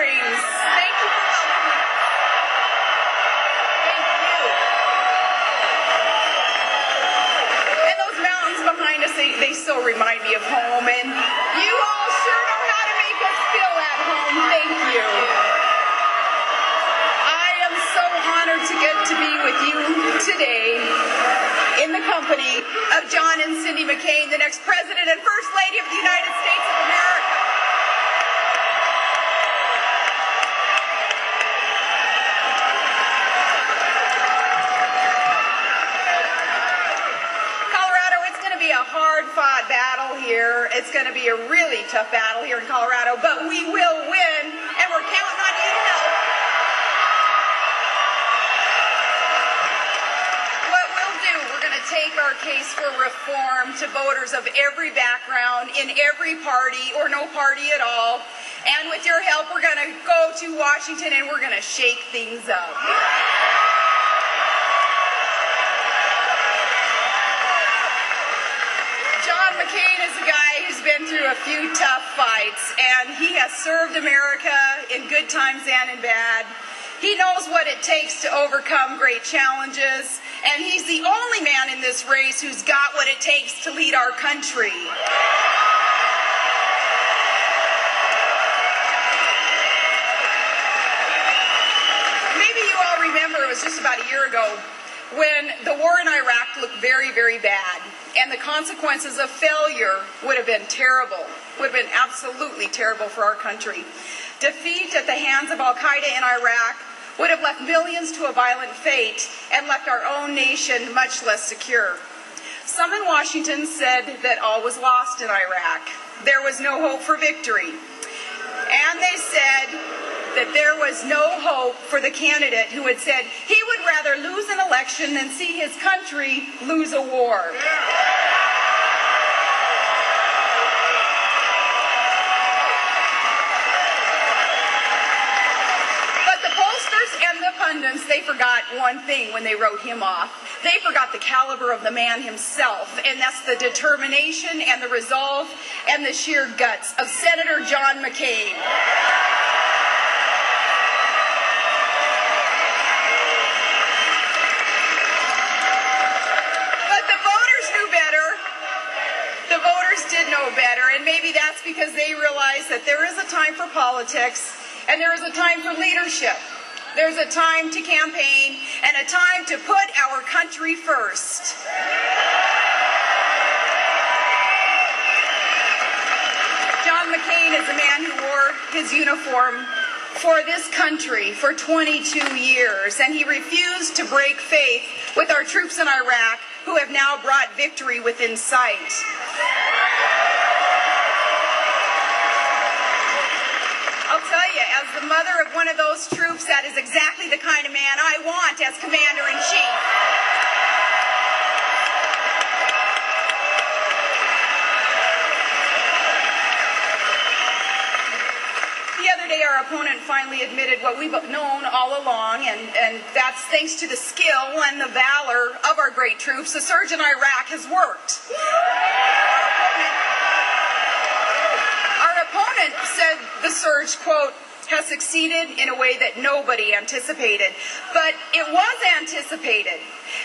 Springs. Thank you for helping me. Thank you. And those mountains behind us, they still remind me of home. And you all sure know how to make us feel at home. Thank you. I am so honored to get to be with you today in the company of John and Cindy McCain, the next President and First Lady of the United States of America. Colorado, it's going to be a hard-fought battle here. It's going to be a really tough battle here in Colorado, but we will win, and we're counting on you to help. Take our case for reform to voters of every background, in every party or no party at all. And with your help, we're going to go to Washington and we're going to shake things up. John McCain is a guy who's been through a few tough fights, and he has served America in good times and in bad. He knows what it takes to overcome great challenges, and he's the only man in this race who's got what it takes to lead our country. Maybe you all remember it was just about a year ago when the war in Iraq looked very, very bad, and the consequences of failure would have been terrible, would have been absolutely terrible for our country. Defeat at the hands of Al-Qaeda in Iraq would have left millions to a violent fate and left our own nation much less secure. Some in Washington said that all was lost in Iraq. There was no hope for victory. And they said that there was no hope for the candidate who had said he would rather lose an election than see his country lose a war. They forgot one thing when they wrote him off. They forgot the caliber of the man himself, and that's the determination and the resolve and the sheer guts of Senator John McCain. But the voters knew better. The voters did know better, and maybe that's because they realized that there is a time for politics and there is a time for leadership. There's a time to campaign and a time to put our country first. John McCain is a man who wore his uniform for this country for 22 years, and he refused to break faith with our troops in Iraq, who have now brought victory within sight. I'll tell you, as the mother of one of those troops, that is exactly the kind of man I want as Commander-in-Chief. The other day, our opponent finally admitted what we've known all along, and that's thanks to the skill and the valor of our great troops. The surge in Iraq has worked. Our opponent said the surge, quote, has succeeded in a way that nobody anticipated. But it was anticipated.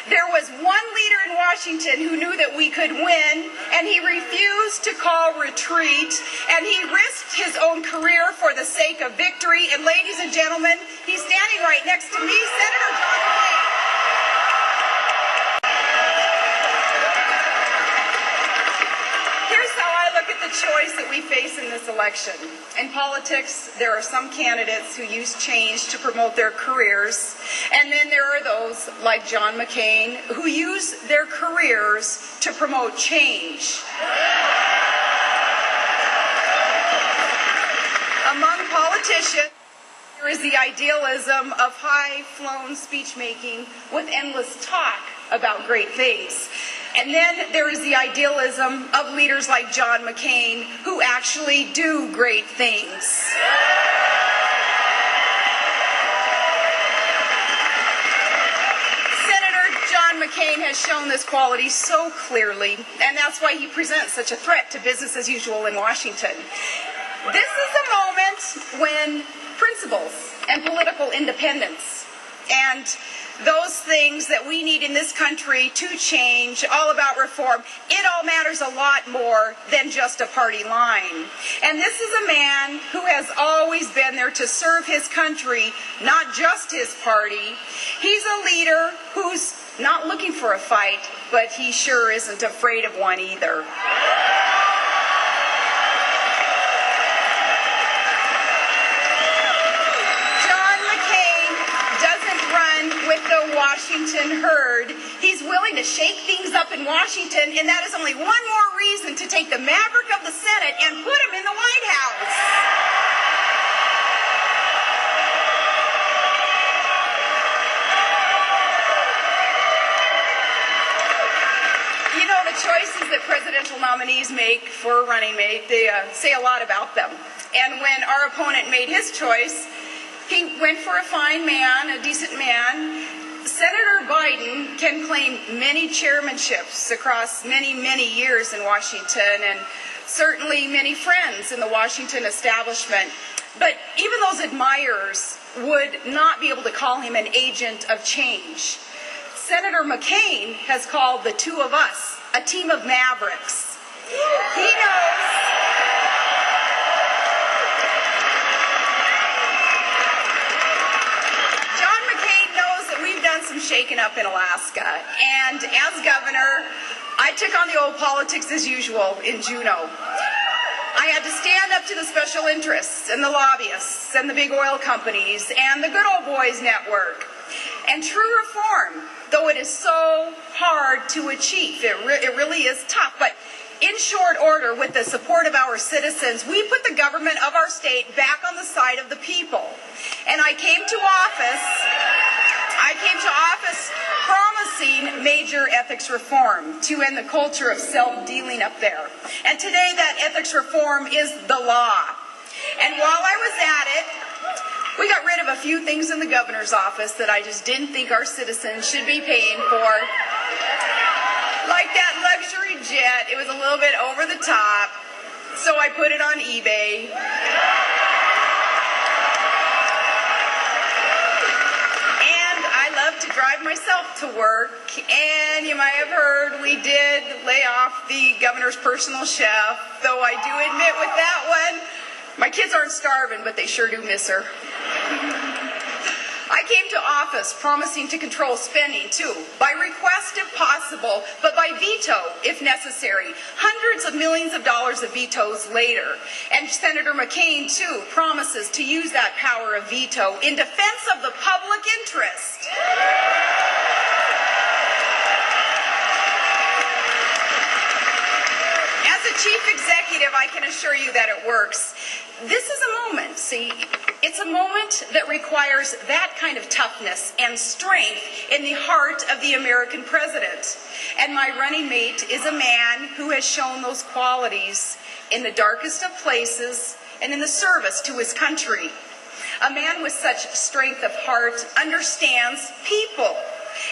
There was one leader in Washington who knew that we could win, and he refused to call retreat, and he risked his own career for the sake of victory. And ladies and gentlemen, he's standing right next to me, Senator John McCain. The choice that we face in this election. In politics, there are some candidates who use change to promote their careers, and then there are those, like John McCain, who use their careers to promote change. Among politicians, there is the idealism of high-flown speech-making with endless talk about great things. And then there is the idealism of leaders like John McCain who actually do great things. Senator John McCain has shown this quality so clearly, and that's why he presents such a threat to business as usual in Washington. This is a moment when principles and political independence. And those things that we need in this country to change, all about reform, it all matters a lot more than just a party line. And this is a man who has always been there to serve his country, not just his party. He's a leader who's not looking for a fight, but he sure isn't afraid of one either. With the Washington herd. He's willing to shake things up in Washington, and that is only one more reason to take the maverick of the Senate and put him in the White House. You know, the choices that presidential nominees make for a running mate, they say a lot about them. And when our opponent made his choice, he went for a fine man, a decent man. Senator Biden can claim many chairmanships across many, many years in Washington, and certainly many friends in the Washington establishment. But even those admirers would not be able to call him an agent of change. Senator McCain has called the two of us a team of mavericks. He knows some shaking up in Alaska, and as governor, I took on the old politics as usual in Juneau. I had to stand up to the special interests and the lobbyists and the big oil companies and the good old boys network. And true reform, though it is so hard to achieve, it really is tough, but in short order, with the support of our citizens, we put the government of our state back on the side of the people. And I came to office promising major ethics reform to end the culture of self-dealing up there. And today that ethics reform is the law. And while I was at it, we got rid of a few things in the governor's office that I just didn't think our citizens should be paying for. Like that luxury jet, it was a little bit over the top, so I put it on eBay. To drive myself to work, and you might have heard we did lay off the governor's personal chef, though I do admit with that one, my kids aren't starving, but they sure do miss her. I came to office promising to control spending, too, by request if possible, but by veto if necessary. Hundreds of millions of dollars of vetoes later. And Senator McCain, too, promises to use that power of veto in defense of the public interest. As a chief executive, I can assure you that it works. This is a moment, see, it's a moment that requires that kind of toughness and strength in the heart of the American president. And my running mate is a man who has shown those qualities in the darkest of places and in the service to his country. A man with such strength of heart understands people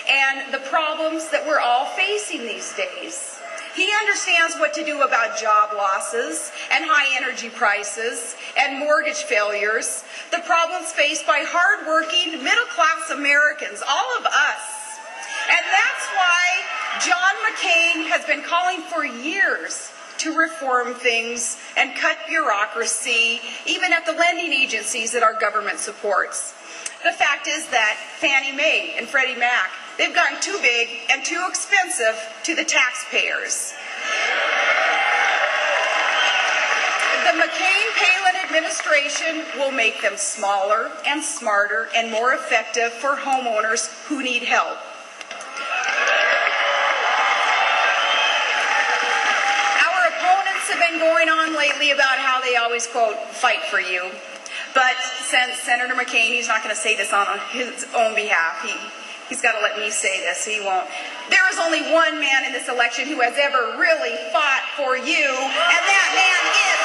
and the problems that we're all facing these days. He understands what to do about job losses and high energy prices and mortgage failures, the problems faced by hardworking, middle-class Americans, all of us. And that's why John McCain has been calling for years to reform things and cut bureaucracy, even at the lending agencies that our government supports. The fact is that Fannie Mae and Freddie Mac, they've gotten too big and too expensive to the taxpayers. The McCain-Palin administration will make them smaller and smarter and more effective for homeowners who need help. Our opponents have been going on lately about how they always, quote, fight for you. But since Senator McCain, he's not going to say this on his own behalf. He's got to let me say this. He won't. There is only one man in this election who has ever really fought for you, and that man is